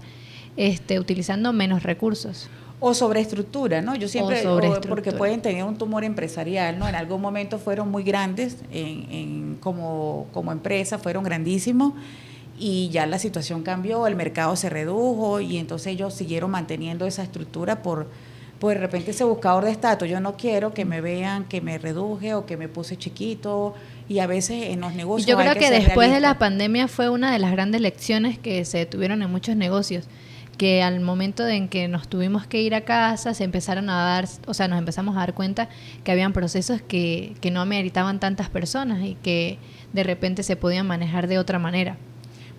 utilizando menos recursos.
o sobreestructura, ¿no? Yo siempre,
O sobreestructura.
porque pueden tener un tumor empresarial, ¿no? En algún momento fueron muy grandes, como empresa, fueron grandísimos, y ya la situación cambió, el mercado se redujo, y entonces ellos siguieron manteniendo esa estructura por de repente ese buscador de estatus. Yo no quiero que me vean que me reduje o que me puse chiquito, y a veces en los negocios
Yo creo
hay
que
ser
después de
realista.
la pandemia fue una de las grandes lecciones que se tuvieron en muchos negocios, que al momento en que nos tuvimos que ir a casa se empezaron a dar, o sea, nos empezamos a dar cuenta que habían procesos que no ameritaban tantas personas y que de repente se podían manejar de otra manera.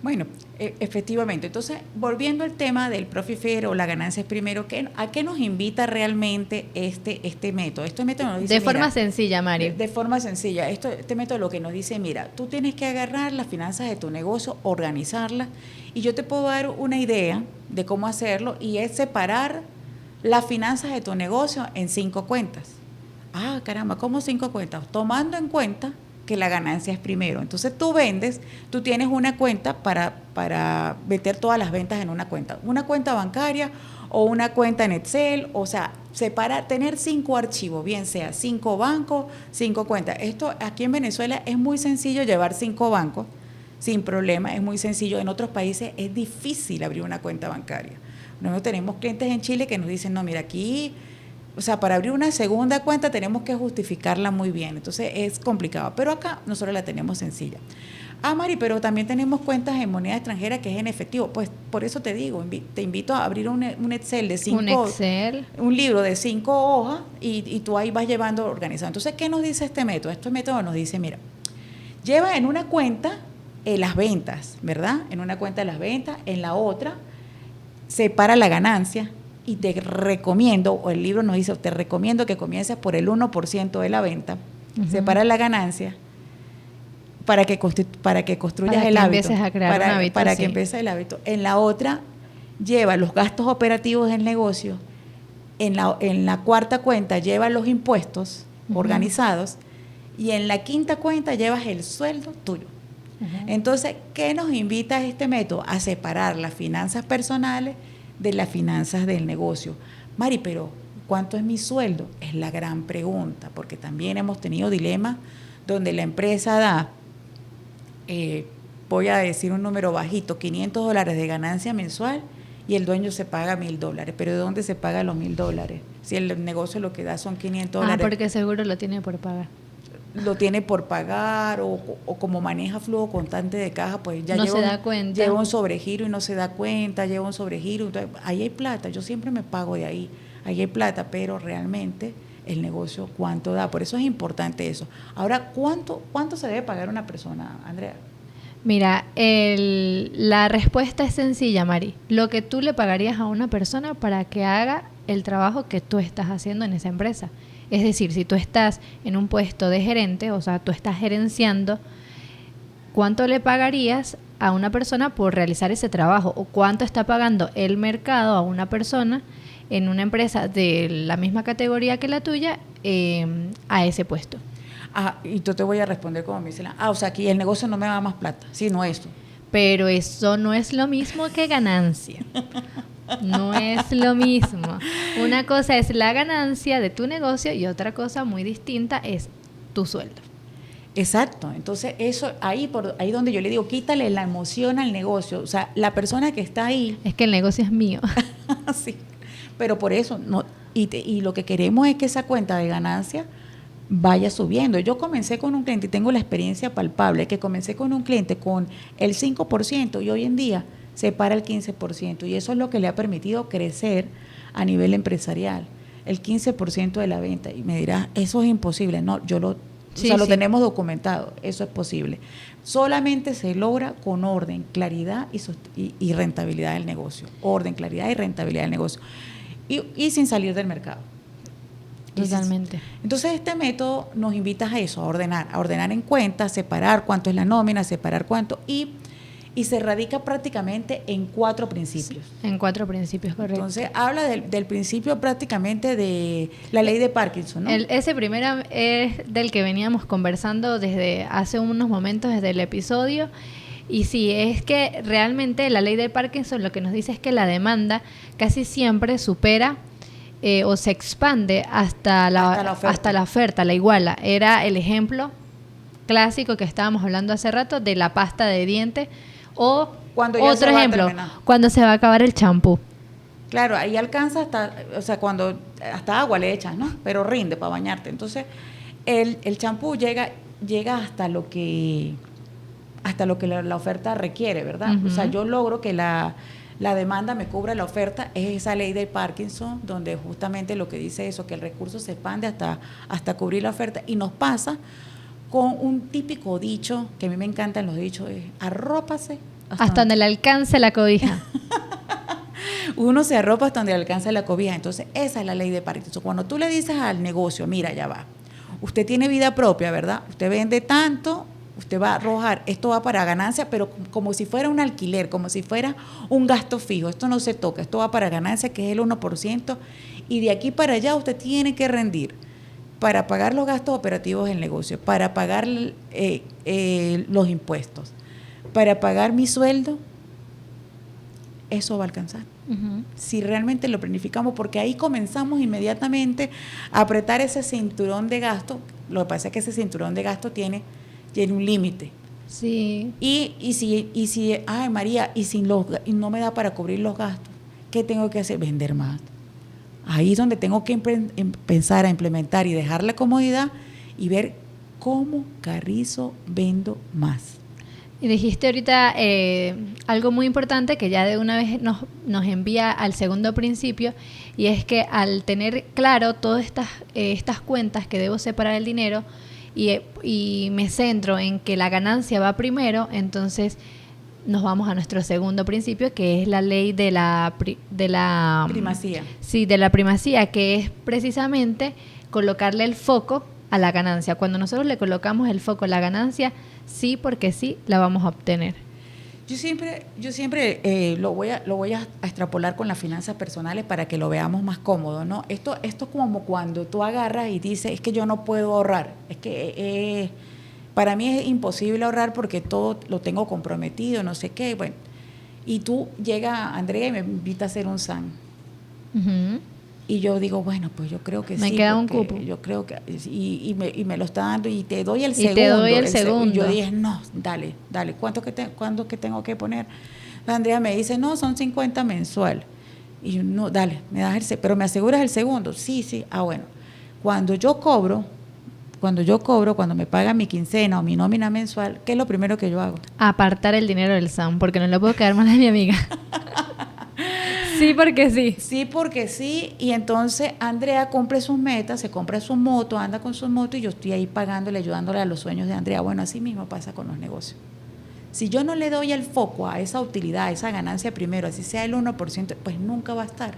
Bueno, efectivamente. Entonces, volviendo al tema del profit share o la ganancia es primero, ¿a qué nos invita realmente este método? Este método nos dice,
De forma
mira,
sencilla, Mari.
de forma sencilla, este método lo que nos dice, mira, tú tienes que agarrar las finanzas de tu negocio, organizarlas, y yo te puedo dar una idea de cómo hacerlo, y es separar las finanzas de tu negocio en 5 cuentas. Ah, caramba, ¿cómo 5 cuentas? Tomando en cuenta que la ganancia es primero. Entonces tú vendes, tú tienes una cuenta para meter todas las ventas en una cuenta bancaria o una cuenta en Excel, o sea, tener 5 archivos, bien sea 5 bancos, 5 cuentas. Esto aquí en Venezuela es muy sencillo llevar 5 bancos, sin problema, es muy sencillo. En otros países es difícil abrir una cuenta bancaria. Nosotros tenemos clientes en Chile que nos dicen, no, mira, aquí, o sea, para abrir una segunda cuenta tenemos que justificarla muy bien, entonces es complicado, pero acá nosotros la tenemos sencilla. Ah, Mari, pero también tenemos cuentas en moneda extranjera que es en efectivo. Pues por eso te digo, te invito a abrir un Excel de 5, un libro de 5 hojas, y tú ahí vas llevando organizado. Entonces, ¿qué nos dice este método? Este método nos dice, mira, lleva en una cuenta las ventas, ¿verdad? En una cuenta las ventas, en la otra separa la ganancia. Y te recomiendo, o el libro nos dice, te recomiendo que comiences por el 1% de la venta, separa la ganancia para que construyas el hábito.
Empieces a crear un hábito,
para que empieces el hábito. En la otra, lleva los gastos operativos del negocio. En la cuarta cuenta, lleva los impuestos organizados. Y en la quinta cuenta, llevas el sueldo tuyo. Entonces, ¿qué nos invita este método? A separar las finanzas personales de las finanzas del negocio. Mari, pero ¿cuánto es mi sueldo? Es la gran pregunta, porque también hemos tenido dilemas donde la empresa da, voy a decir un número bajito, $500 de ganancia mensual, y el dueño se paga $1,000. ¿Pero de dónde se pagan los $1,000? Si el negocio lo que da son $500.
Ah, porque seguro lo tiene por pagar.
Lo tiene por pagar, o como maneja flujo constante de caja, pues ya
no se da cuenta.
Lleva un sobregiro y no se da cuenta, lleva un sobregiro. Entonces, ahí hay plata, yo siempre me pago de ahí hay plata, pero realmente el negocio cuánto da. Por eso es importante eso. Ahora, ¿cuánto se debe pagar una persona, Andrea?
Mira, la respuesta es sencilla, Mari. Lo que tú le pagarías a una persona para que haga el trabajo que tú estás haciendo en esa empresa. Es decir, si tú estás en un puesto de gerente, o sea, tú estás gerenciando, ¿cuánto le pagarías a una persona por realizar ese trabajo? ¿O cuánto está pagando el mercado a una persona en una empresa de la misma categoría que la tuya a ese puesto?
Ah, y yo te voy a responder como me dicen, o sea, aquí el negocio no me da más plata, sino esto.
Pero eso no es lo mismo que ganancia. No es lo mismo. Una cosa es la ganancia de tu negocio y otra cosa muy distinta es tu sueldo.
Exacto. Entonces, eso ahí donde yo le digo, quítale la emoción al negocio. O sea, la persona que está ahí.
Es que el negocio es mío.
Sí. Pero por eso, no, y lo que queremos es que esa cuenta de ganancia vaya subiendo. Yo comencé con un cliente y tengo la experiencia palpable, que comencé con un cliente con el 5% y hoy en día se para el 15%, y eso es lo que le ha permitido crecer a nivel empresarial, el 15% de la venta. Y me dirás, eso es imposible. No, lo tenemos documentado, eso es posible. Solamente se logra con orden, claridad y rentabilidad del negocio. Orden, claridad y rentabilidad del negocio. Y sin salir del mercado.
Totalmente.
Entonces este método nos invita a eso, a ordenar en cuentas, separar cuánto es la nómina, separar cuánto, y se radica prácticamente en 4 principios.
Sí, en 4 principios, correcto.
Entonces habla del principio prácticamente de la ley de Parkinson, ¿no?
Ese primero es del que veníamos conversando desde hace unos momentos, desde el episodio. Y sí, es que realmente la ley de Parkinson lo que nos dice es que la demanda casi siempre supera o se expande hasta la oferta, la iguala. Era el ejemplo clásico que estábamos hablando hace rato de la pasta de dientes. O
cuando ya
otro ejemplo, cuando se va a acabar el champú.
Claro, ahí alcanza cuando hasta agua le echas, ¿no? Pero rinde para bañarte. Entonces, el champú llega hasta lo que la oferta requiere, ¿verdad?
Uh-huh.
O sea, yo logro que la demanda me cubra la oferta, es esa ley de Parkinson, donde justamente lo que dice eso, que el recurso se expande hasta cubrir la oferta, y nos pasa con un típico dicho, que a mí me encantan los dichos, es arrópase
hasta donde le alcance la cobija.
Uno se arropa hasta donde le alcanza la cobija. Entonces, esa es la ley de Parkinson. Cuando tú le dices al negocio, mira, ya va, usted tiene vida propia, ¿verdad? Usted vende tanto, usted va a arrojar, esto va para ganancia, pero como si fuera un alquiler, como si fuera un gasto fijo. Esto no se toca, esto va para ganancia, que es el 1%, y de aquí para allá usted tiene que rendir para pagar los gastos operativos del negocio, para pagar los impuestos, para pagar mi sueldo. Eso va a alcanzar. Uh-huh. Si realmente lo planificamos, porque ahí comenzamos inmediatamente a apretar ese cinturón de gasto. Lo que pasa es que ese cinturón de gasto tiene un límite.
Sí.
Y si ay María, y no me da para cubrir los gastos, ¿qué tengo que hacer? Vender más. Ahí es donde tengo que empezar a implementar y dejar la comodidad y ver cómo carrizo vendo más.
Y dijiste ahorita algo muy importante que ya de una vez nos envía al segundo principio, y es que al tener claro todas estas cuentas que debo separar el dinero y me centro en que la ganancia va primero, entonces nos vamos a nuestro segundo principio, que es la ley de la
primacía.
Sí, de la primacía, que es precisamente colocarle el foco a la ganancia. Cuando nosotros le colocamos el foco a la ganancia, sí, porque sí, la vamos a obtener.
Yo siempre lo voy a extrapolar con las finanzas personales para que lo veamos más cómodo, ¿no? Esto es como cuando tú agarras y dices, es que yo no puedo ahorrar, es que para mí es imposible ahorrar porque todo lo tengo comprometido, no sé qué, bueno. Y tú llega Andrea y me invita a hacer un SAN. Uh-huh. Y yo digo, bueno, pues yo creo que
me
sí.
Me queda un cupo.
Yo creo que y me lo está dando y te doy el segundo.
Y te doy el segundo.
Y yo dije, no, dale, ¿cuánto que tengo que poner? Andrea me dice, no, son 50 mensual. Y yo, no, dale, pero me aseguras el segundo. Sí, bueno. Cuando me pagan mi quincena o mi nómina mensual, ¿qué es lo primero que yo hago?
Apartar el dinero del SAM, porque no le puedo quedar mal a mi amiga. Sí, porque sí.
Sí, porque sí. Y entonces Andrea cumple sus metas, se compra su moto, anda con su moto, y yo estoy ahí pagándole, ayudándole a los sueños de Andrea. Bueno, así mismo pasa con los negocios. Si yo no le doy el foco a esa utilidad, a esa ganancia primero, así sea el 1%, pues nunca va a estar.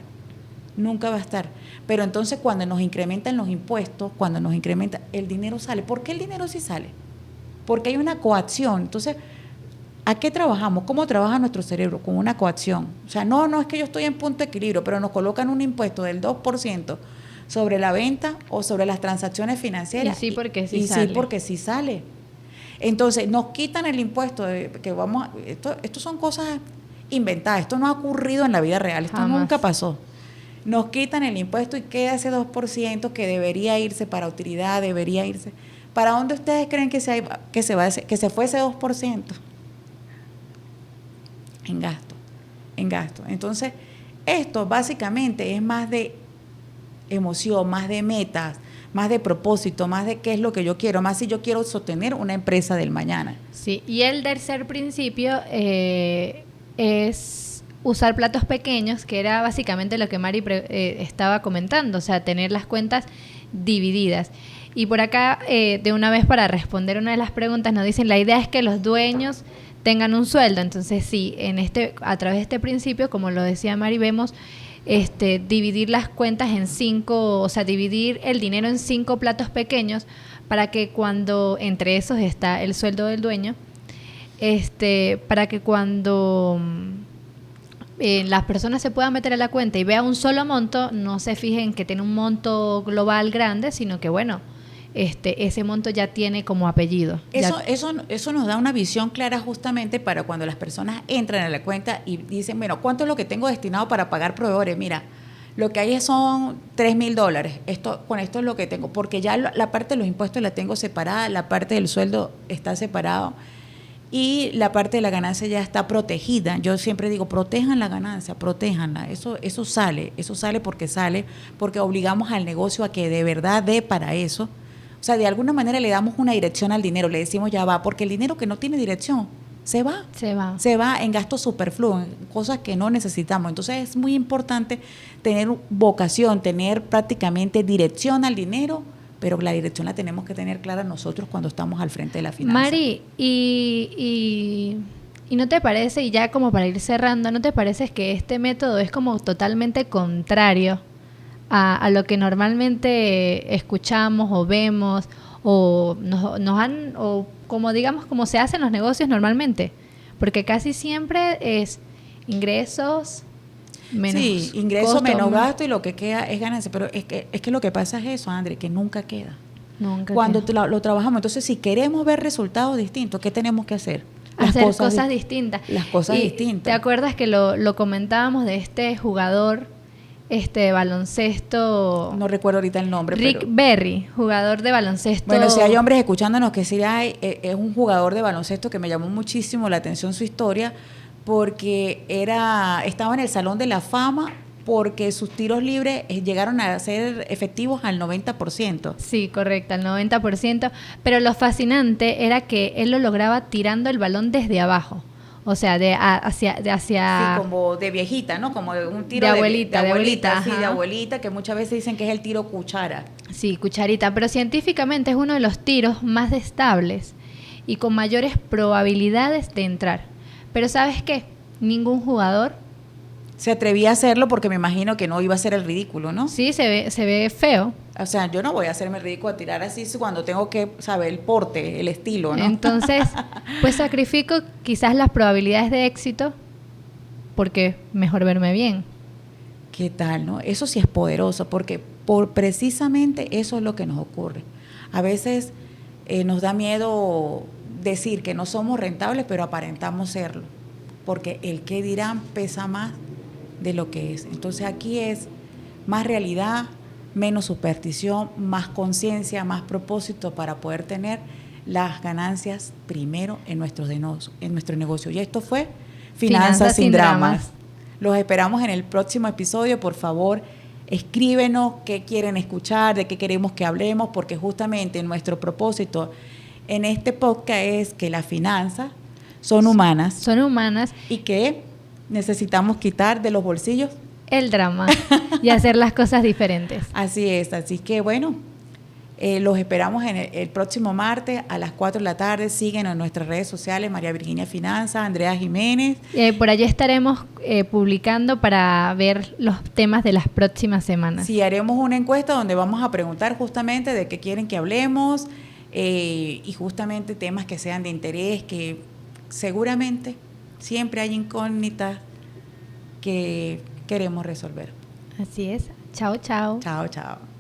Nunca va a estar. Pero entonces cuando nos incrementan los impuestos, cuando nos incrementa, el dinero sale. ¿Por qué el dinero sí sale? Porque hay una coacción. Entonces, ¿a qué trabajamos? ¿Cómo trabaja nuestro cerebro? Con una coacción. O sea, no es que yo estoy en punto de equilibrio, pero nos colocan un impuesto del 2% sobre la venta o sobre las transacciones financieras.
Y sí, porque sí sale.
Sí, porque sí sale. Entonces, nos quitan el impuesto esto son cosas inventadas. Esto no ha ocurrido en la vida real. Esto
Jamás.
Nunca pasó. Nos quitan el impuesto y queda ese 2% que debería irse para utilidad, debería irse. ¿Para dónde ustedes creen que se fue ese 2%? En gasto. Entonces, esto básicamente es más de emoción, más de metas, más de propósito, más de qué es lo que yo quiero, más si yo quiero sostener una empresa del mañana.
Sí, y el tercer principio es usar platos pequeños, que era básicamente lo que Mari estaba comentando, o sea, tener las cuentas divididas. Y por acá, de una vez para responder una de las preguntas, nos dicen, la idea es que los dueños tengan un sueldo. Entonces sí, a través de este principio, como lo decía Mari, vemos dividir las cuentas en 5, o sea, dividir el dinero en 5 platos pequeños para que cuando, entre esos está el sueldo del dueño, para que cuando las personas se puedan meter a la cuenta y vean un solo monto, no se fijen que tiene un monto global grande, sino que bueno, ese monto ya tiene como apellido.
Eso nos da una visión clara justamente para cuando las personas entran a la cuenta y dicen, bueno, ¿cuánto es lo que tengo destinado para pagar proveedores? Mira, lo que hay son $3,000. Con esto es lo que tengo, porque ya la parte de los impuestos la tengo separada, la parte del sueldo está separado y la parte de la ganancia ya está protegida. Yo siempre digo, protejan la ganancia, protéjanla. Eso sale porque obligamos al negocio a que de verdad dé para eso. O sea, de alguna manera le damos una dirección al dinero, le decimos ya va, porque el dinero que no tiene dirección se va en gastos superfluos, en cosas que no necesitamos. Entonces es muy importante tener vocación, tener prácticamente dirección al dinero, pero la dirección la tenemos que tener clara nosotros cuando estamos al frente de la finanza.
Mari, y ¿no te parece, y ya como para ir cerrando, ¿no te parece que este método es como totalmente contrario a lo que normalmente escuchamos o vemos o o como digamos como se hacen los negocios normalmente? Porque casi siempre es ingresos menos
ingresos
costo,
menos gasto y lo que queda es ganancia. Pero es que lo que pasa es eso, André, que nunca queda. Cuando lo trabajamos, entonces si queremos ver resultados distintos, ¿qué tenemos que hacer?
Hacer cosas distintas.
Las cosas distintas.
¿Te acuerdas que lo comentábamos de este jugador de baloncesto?
No recuerdo ahorita el nombre.
Rick Berry, jugador de baloncesto.
Bueno, si hay hombres escuchándonos que sí es un jugador de baloncesto que me llamó muchísimo la atención su historia, porque estaba en el Salón de la Fama porque sus tiros libres llegaron a ser efectivos al 90%.
Sí, correcto, al 90%. Pero lo fascinante era que él lo lograba tirando el balón desde abajo. O sea, hacia
Sí, como de viejita, ¿no? Como de un tiro
de abuelita,
sí, de abuelita, que muchas veces dicen que es el tiro cuchara.
Sí, cucharita, pero científicamente es uno de los tiros más estables y con mayores probabilidades de entrar. Pero ¿sabes qué? Ningún jugador
se atrevía a hacerlo porque me imagino que no iba a ser el ridículo, ¿no?
Sí, se ve feo.
O sea, yo no voy a hacerme el ridículo a tirar así cuando tengo que saber el porte, el estilo, ¿no?
Entonces, pues sacrifico quizás las probabilidades de éxito porque mejor verme bien.
¿Qué tal, no? Eso sí es poderoso porque precisamente eso es lo que nos ocurre. A veces nos da miedo decir que no somos rentables, pero aparentamos serlo, porque el qué dirán pesa más de lo que es. Entonces aquí es más realidad, menos superstición, más conciencia, más propósito para poder tener las ganancias primero en nuestro negocio. Y esto fue Finanzas sin Dramas. Los esperamos en el próximo episodio. Por favor, escríbenos qué quieren escuchar, de qué queremos que hablemos, porque justamente nuestro propósito en este podcast es que las finanzas son humanas.
Son humanas.
Y que necesitamos quitar de los bolsillos
el drama y hacer las cosas diferentes.
Así es, así que bueno, los esperamos en el próximo martes a las 4 de la tarde. Síguenos en nuestras redes sociales, María Virginia Finanzas, Andrea Jiménez.
Por allá estaremos publicando para ver los temas de las próximas semanas.
Sí, haremos una encuesta donde vamos a preguntar justamente de qué quieren que hablemos y justamente temas que sean de interés, que seguramente siempre hay incógnitas que queremos resolver.
Así es. Chao, chao.
Chao, chao.